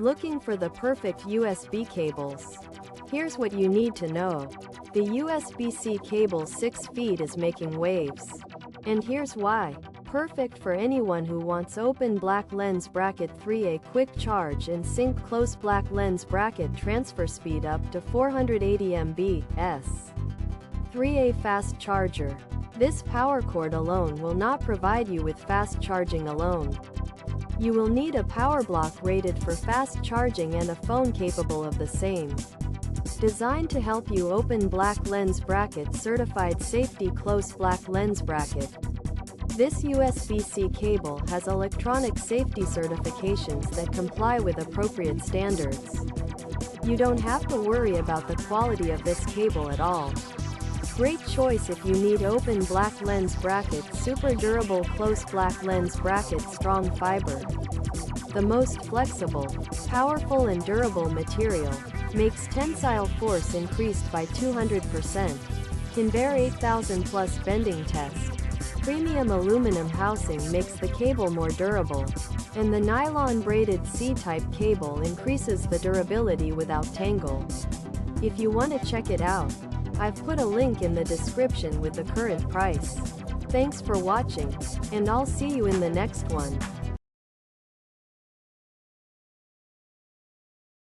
Looking for the perfect USB cables? Here's what you need to know. The USB-C cable 6 feet is making waves. And here's why. Perfect for anyone who wants open black lens bracket 3A quick charge and sync close black lens bracket transfer speed up to 480 mbps. 3A fast charger. This power cord alone will not provide you with fast charging alone. You will need a power block rated for fast charging and a phone capable of the same. Designed to help you open black lens bracket certified safety close black lens bracket. This USB-C cable has electronic safety certifications that comply with appropriate standards. You don't have to worry about the quality of this cable at all. Great choice if you need open black lens bracket, super durable close black lens bracket, strong fiber. The most flexible, powerful and durable material, makes tensile force increased by 200%, can bear 8,000 plus bending test. Premium aluminum housing makes the cable more durable, and the nylon braided C-type cable increases the durability without tangle. If you want to check it out, I've put a link in the description with the current price. Thanks for watching, and I'll see you in the next one.